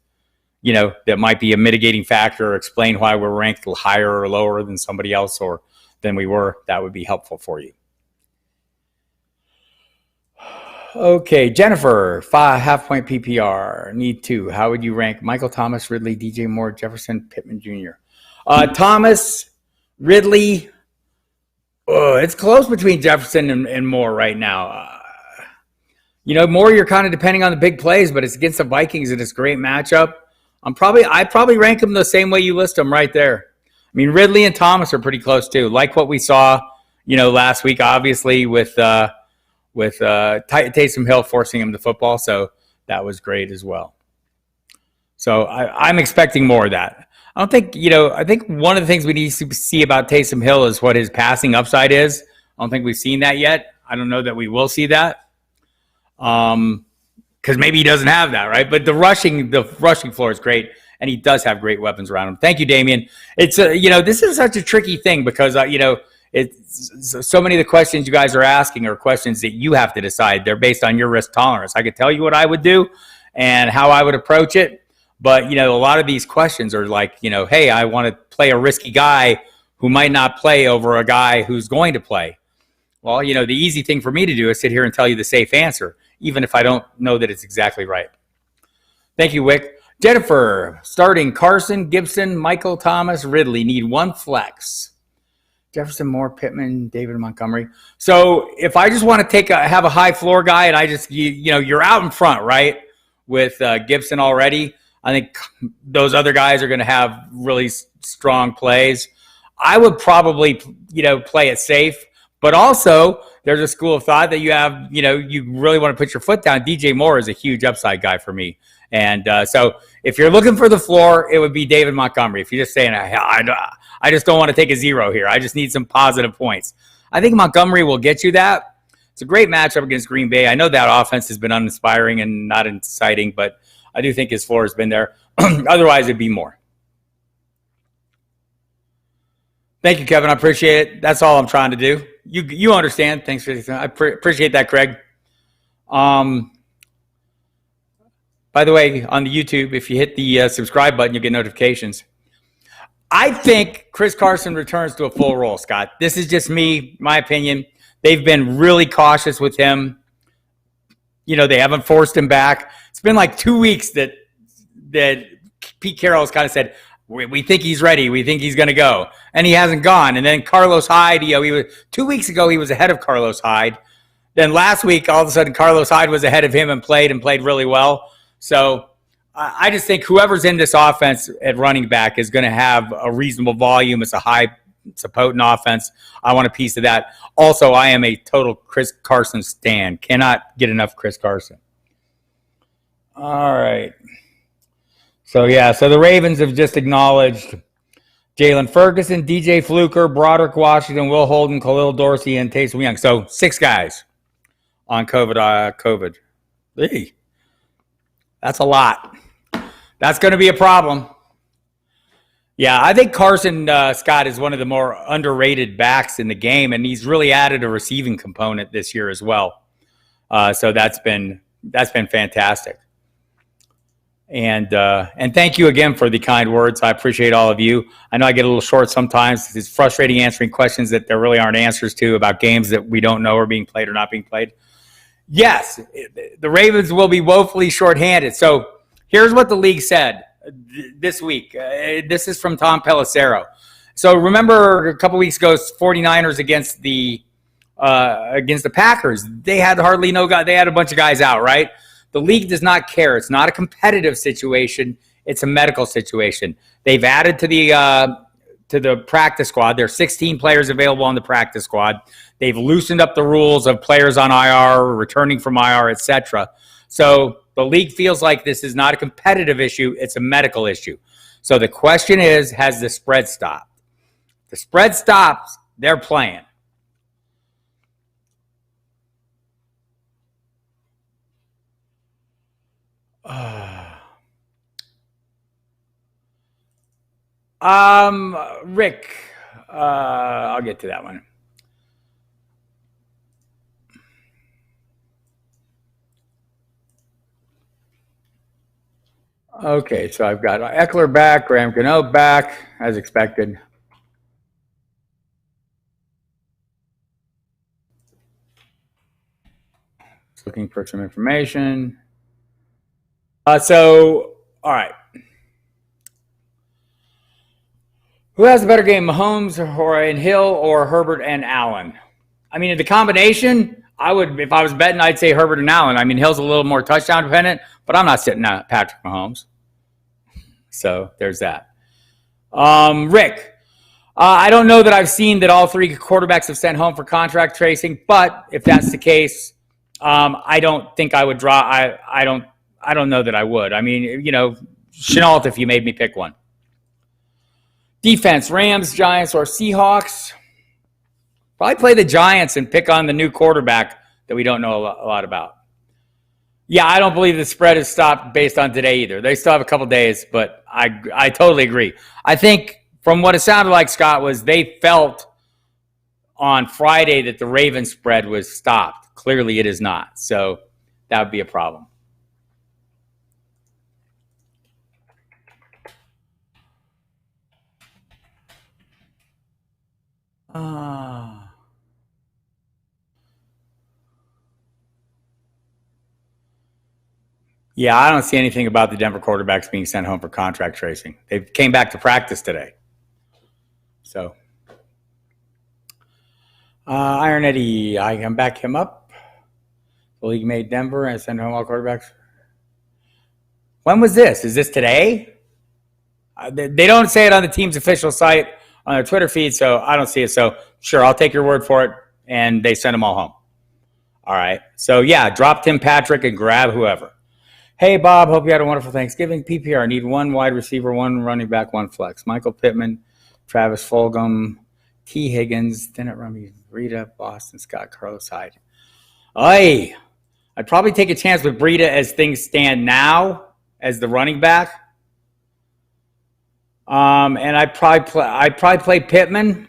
Speaker 2: that might be a mitigating factor or explain why we're ranked higher or lower than somebody else or than we were, that would be helpful for you. Okay, Jennifer, 5 half-point PPR, need 2. How would you rank Michael Thomas, Ridley, DJ Moore, Jefferson, Pittman Jr.? Thomas, Ridley, it's close between Jefferson and Moore right now. Moore, you're kind of depending on the big plays, but it's against the Vikings and it's a great matchup. I probably rank them the same way you list them right there. I mean, Ridley and Thomas are pretty close too. Like what we saw, last week, obviously with Taysom Hill forcing him to football. So that was great as well. So I'm expecting more of that. I think one of the things we need to see about Taysom Hill is what his passing upside is. I don't think we've seen that yet. I don't know that we will see that. Because maybe he doesn't have that, right? But the rushing floor is great, and he does have great weapons around him. Thank you, Damien. It's this is such a tricky thing because it's so many of the questions you guys are asking are questions that you have to decide. They're based on your risk tolerance. I could tell you what I would do and how I would approach it. But, a lot of these questions are like, hey, I want to play a risky guy who might not play over a guy who's going to play. Well, the easy thing for me to do is sit here and tell you the safe answer, even if I don't know that it's exactly right. Thank you, Wick. Jennifer, starting Carson, Gibson, Michael Thomas, Ridley. Need 1 flex. Jefferson, Moore, Pittman, David Montgomery. So if I just want to have a high floor guy and I just, you're out in front, right, with Gibson already, I think those other guys are going to have really strong plays. I would probably, play it safe. But also, there's a school of thought that you have, you really want to put your foot down. DJ Moore is a huge upside guy for me. And so if you're looking for the floor, it would be David Montgomery. If you're just saying, I just don't want to take a 0 here. I just need some positive points. I think Montgomery will get you that. It's a great matchup against Green Bay. I know that offense has been uninspiring and not exciting, but I do think his floor has been there. Otherwise, it'd be more. Thank you, Kevin. I appreciate it. That's all I'm trying to do. You understand. Thanks for I appreciate that, Craig. By the way, on the YouTube, if you hit the subscribe button, you'll get notifications. I think Chris Carson returns to a full role, Scott. This is just me, my opinion. They've been really cautious with him. You know, they haven't forced him back. It's been like 2 weeks that Pete Carroll's kind of said, we think he's ready. We think he's going to go. And he hasn't gone. And then Carlos Hyde, he was 2 weeks ago, he was ahead of Carlos Hyde. Then last week, all of a sudden, Carlos Hyde was ahead of him and played really well. So I just think whoever's in this offense at running back is going to have a reasonable volume. It's a potent offense. I want a piece of that. Also, I am a total Chris Carson stan. Cannot get enough Chris Carson. All right. So the Ravens have just acknowledged Jalen Ferguson, DJ Fluker, Broderick Washington, Will Holden, Khalil Dorsey, and Taysom Young. So 6 guys on COVID. Hey, that's a lot. That's going to be a problem. Yeah, I think Carson, Scott, is one of the more underrated backs in the game, and he's really added a receiving component this year as well. So that's been fantastic. And thank you again for the kind words. I appreciate all of you. I know I get a little short sometimes. It's frustrating answering questions that there really aren't answers to about games that we don't know are being played or not being played. Yes, the Ravens will be woefully shorthanded. So here's what the league said this week. This is from Tom Pelissero. So remember a couple weeks ago, 49ers against the Packers. They had hardly no guy. They had a bunch of guys out, right? The league does not care. It's not a competitive situation. It's a medical situation. They've added to the practice squad. There are 16 players available on the practice squad. They've loosened up the rules of players on IR, returning from IR, etc. So the league feels like this is not a competitive issue. It's a medical issue. So the question is, has the spread stopped? If the spread stops, they're playing. Rick, I'll get to that one. Okay, so I've got Eckler back, Graham Gano back, as expected. Just looking for some information. All right. Who has a better game, Mahomes or Hill or Herbert and Allen? I mean, the combination, if I was betting, I'd say Herbert and Allen. I mean, Hill's a little more touchdown dependent, but I'm not sitting at Patrick Mahomes. So there's that. Rick, I don't know that I've seen that all 3 quarterbacks have sent home for contract tracing, but if that's the case, I don't think I would draw. I don't know that I would. I mean, Chenault if you made me pick one. Defense, Rams, Giants, or Seahawks. Probably play the Giants and pick on the new quarterback that we don't know a lot about. Yeah, I don't believe the spread is stopped based on today either. They still have a couple days, but I totally agree. I think from what it sounded like, Scott, was they felt on Friday that the Ravens spread was stopped. Clearly it is not. So that would be a problem. Yeah, I don't see anything about the Denver quarterbacks being sent home for contract tracing. They came back to practice today. So, Iron Eddie, I can back him up. The league made Denver and sent home all quarterbacks. When was this? Is this today? They don't say it on the team's official site on their Twitter feed, so I don't see it. So, sure, I'll take your word for it, and they sent them all home. All right. So, yeah, drop Tim Patrick and grab whoever. Hey, Bob, hope you had a wonderful Thanksgiving. PPR, need 1 wide receiver, 1 running back, 1 flex. Michael Pittman, Travis Fulgham, T. Higgins, Tennant Rummy, Rita, Boston Scott, Carlos Hyde. I'd probably take a chance with Breida as things stand now as the running back. And I'd probably play Pittman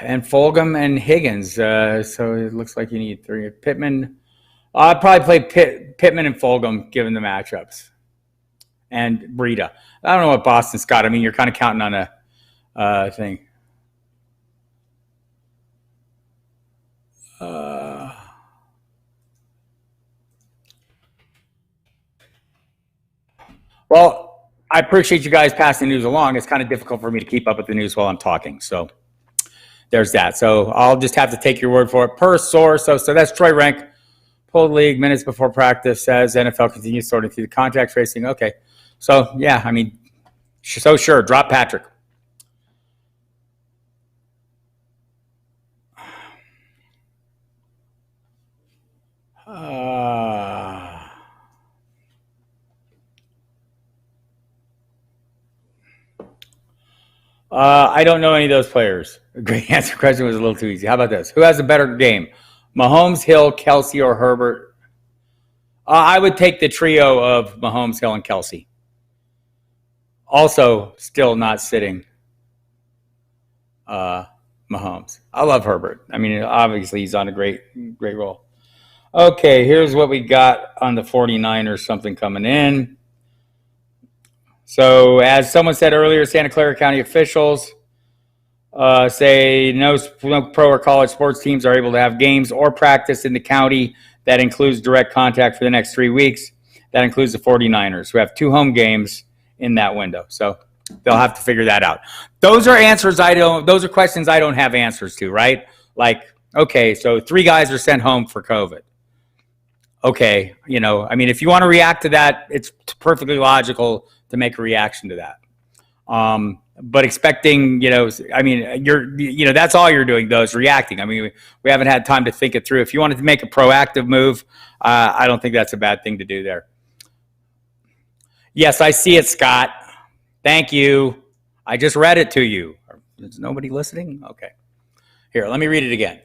Speaker 2: and Fulgham and Higgins. So it looks like you need three. Pittman. I'd probably play Pittman and Fulgham given the matchups. And Breida. I don't know what Boston Scott. I mean, you're kind of counting on a thing. Well, I appreciate you guys passing the news along. It's kind of difficult for me to keep up with the news while I'm talking. So there's that. So I'll just have to take your word for it. Per source. So that's Troy Rank. Pulled league minutes before practice, says NFL continues sorting through the contact tracing. Okay. So, yeah, I mean, so sure, drop Patrick. I don't know any of those players. Great answer. Question was a little too easy. How about this? Who has a better game? Mahomes, Hill, Kelsey, or Herbert? I would take the trio of Mahomes, Hill, and Kelsey. Also, still not sitting Mahomes. I love Herbert. I mean, obviously, he's on a great roll. Okay, here's what we got on the 49ers, something coming in. So, as someone said earlier, Santa Clara County officials say no pro or college sports teams are able to have games or practice in the county that includes direct contact for the next 3 weeks. That includes the 49ers, who have 2 home games in that window. So they'll have to figure that out. Those are questions I don't have answers to, right? Like, okay, so 3 guys are sent home for COVID. Okay, I mean, if you want to react to that, it's perfectly logical to make a reaction to that. But expecting, I mean, that's all you're doing, though, is reacting. I mean, we haven't had time to think it through. If you wanted to make a proactive move, I don't think that's a bad thing to do there. Yes, I see it, Scott. Thank you. I just read it to you. Is nobody listening? Okay. Here, let me read it again.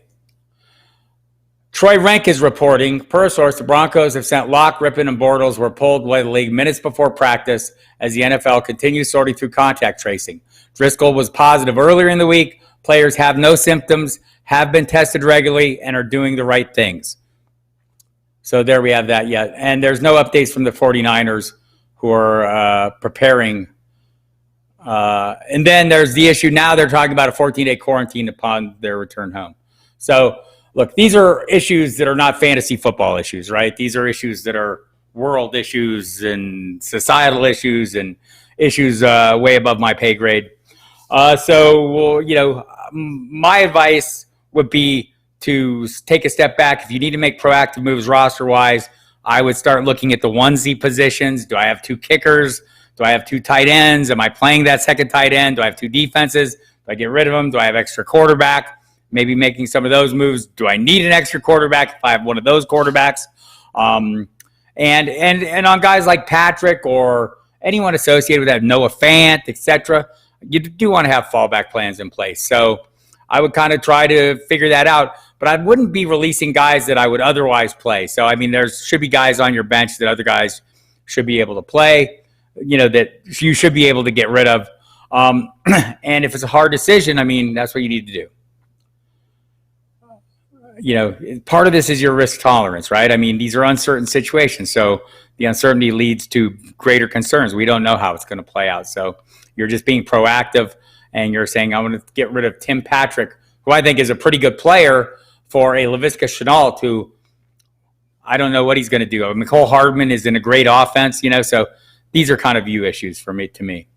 Speaker 2: Troy Rank is reporting, per source, the Broncos have sent Locke, Rippon, and Bortles were pulled by the league minutes before practice as the NFL continues sorting through contact tracing. Driscoll was positive earlier in the week. Players have no symptoms, have been tested regularly, and are doing the right things. So there we have that yet. And there's no updates from the 49ers who are preparing. And then there's the issue now they're talking about a 14-day quarantine upon their return home. So look, these are issues that are not fantasy football issues, right? These are issues that are world issues and societal issues and issues way above my pay grade. So, my advice would be to take a step back. If you need to make proactive moves roster-wise, I would start looking at the onesie positions. Do I have 2 kickers? Do I have 2 tight ends? Am I playing that second tight end? Do I have 2 defenses? Do I get rid of them? Do I have extra quarterback? Maybe making some of those moves. Do I need an extra quarterback if I have one of those quarterbacks? And on guys like Patrick or anyone associated with that, Noah Fant, etc., you do want to have fallback plans in place. So I would kind of try to figure that out, but I wouldn't be releasing guys that I would otherwise play. So, I mean, there should be guys on your bench that other guys should be able to play, that you should be able to get rid of. And if it's a hard decision, I mean, that's what you need to do. Part of this is your risk tolerance, right? I mean, these are uncertain situations. So the uncertainty leads to greater concerns. We don't know how it's going to play out. So you're just being proactive and you're saying, I'm going to get rid of Tim Patrick, who I think is a pretty good player, for a Laviska Shenault, who I don't know what he's going to do. Mecole Hardman is in a great offense, so these are kind of view issues to me.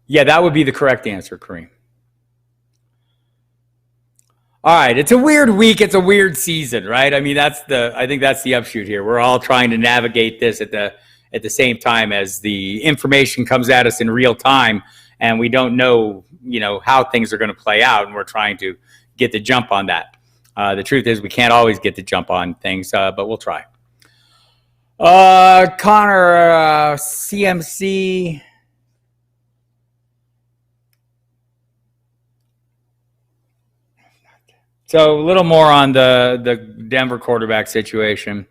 Speaker 2: Yeah, that would be the correct answer, Kareem. All right, it's a weird week. It's a weird season, right? I mean, I think that's the upshoot here. We're all trying to navigate this at the same time as the information comes at us in real time, and we don't know, how things are going to play out, and we're trying to get the jump on that. The truth is we can't always get the jump on things, but we'll try. Connor, CMC. So a little more on the Denver quarterback situation.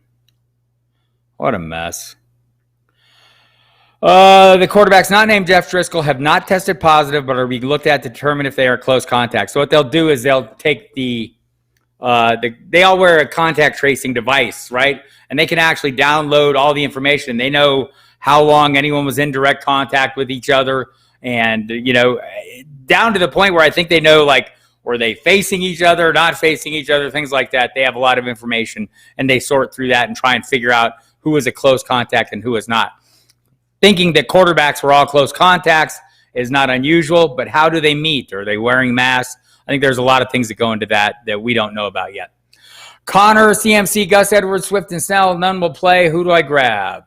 Speaker 2: What a mess. The quarterbacks not named Jeff Driscoll have not tested positive, but are being looked at to determine if they are close contact. So what they'll do is they'll take they all wear a contact tracing device, right? And they can actually download all the information. They know how long anyone was in direct contact with each other, and down to the point where I think they know, like, were they facing each other, not facing each other, things like that. They have a lot of information, and they sort through that and try and figure out who was a close contact and who was not. Thinking that quarterbacks were all close contacts is not unusual, but how do they meet? Are they wearing masks? I think there's a lot of things that go into that we don't know about yet. Connor, CMC, Gus Edwards, Swift, and Snell, none will play. Who do I grab?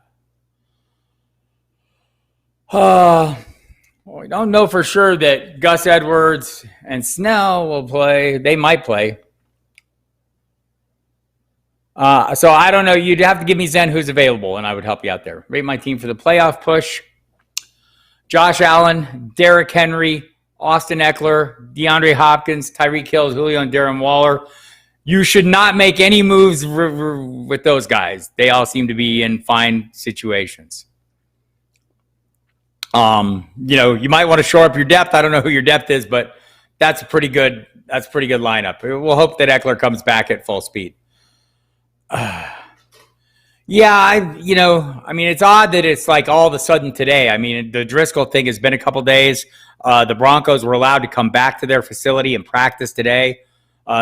Speaker 2: We don't know for sure that Gus Edwards and Snell will play. They might play. So I don't know. You'd have to give me Zen who's available, and I would help you out there. Rate my team for the playoff push. Josh Allen, Derrick Henry, Austin Eckler, DeAndre Hopkins, Tyreek Hill, Julio, and Darren Waller. You should not make any moves with those guys. They all seem to be in fine situations. You might want to shore up your depth. I don't know who your depth is, but that's a pretty good lineup. We'll hope that Eckler comes back at full speed. Yeah, it's odd that it's like all of a sudden today. I mean, the Driscoll thing has been a couple days. The Broncos were allowed to come back to their facility and practice today.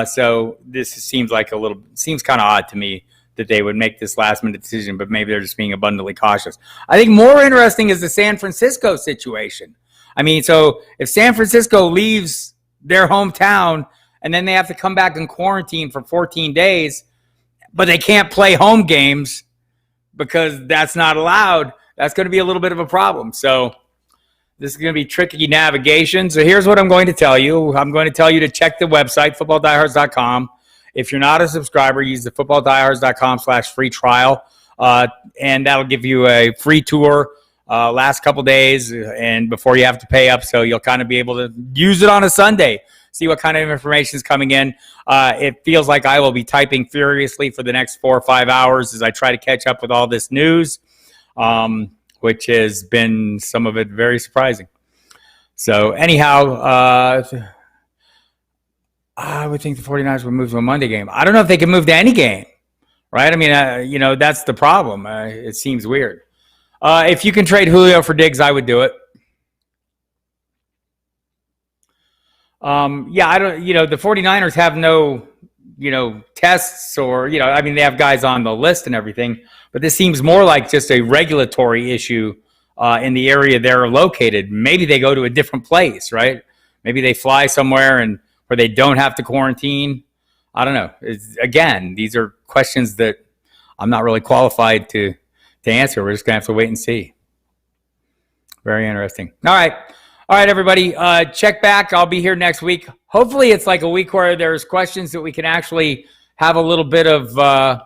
Speaker 2: So this seems kind of odd to me that they would make this last-minute decision, but maybe they're just being abundantly cautious. I think more interesting is the San Francisco situation. I mean, so if San Francisco leaves their hometown and then they have to come back and quarantine for 14 days, but they can't play home games because that's not allowed, that's going to be a little bit of a problem. So this is going to be tricky navigation. So here's what I'm going to tell you. I'm going to tell you to check the website, footballdiehards.com. If you're not a subscriber, use the footballdiehards.com/free trial, and that'll give you a free tour last couple days and before you have to pay up. So you'll kind of be able to use it on a Sunday, see what kind of information is coming in. It feels like I will be typing furiously for the next 4 or 5 hours as I try to catch up with all this news, which has been some of it very surprising. So anyhow, I would think the 49ers would move to a Monday game. I don't know if they can move to any game, right? I mean, that's the problem. It seems weird. If you can trade Julio for Diggs, I would do it. I don't, the 49ers have no, tests or, they have guys on the list and everything, but this seems more like just a regulatory issue in the area they're located. Maybe they go to a different place, right? Maybe they fly somewhere where they don't have to quarantine. I don't know. Again, these are questions that I'm not really qualified to answer. We're just going to have to wait and see. Very interesting. All right, everybody. Check back. I'll be here next week. Hopefully it's like a week where there's questions that we can actually have a little bit of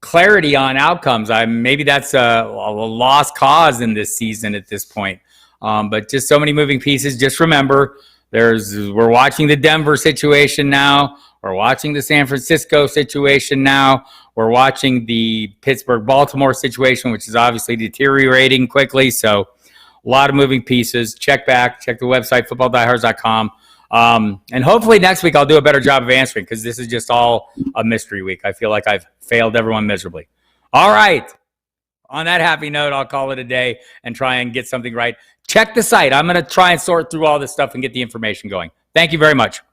Speaker 2: clarity on outcomes. Maybe that's a lost cause in this season at this point. But just so many moving pieces. Just remember, we're watching the Denver situation now. We're watching the San Francisco situation now. We're watching the Pittsburgh-Baltimore situation, which is obviously deteriorating quickly. So a lot of moving pieces. Check back. Check the website, footballdiehards.com. And hopefully next week I'll do a better job of answering because this is just all a mystery week. I feel like I've failed everyone miserably. All right. On that happy note, I'll call it a day and try and get something right. Check the site. I'm going to try and sort through all this stuff and get the information going. Thank you very much.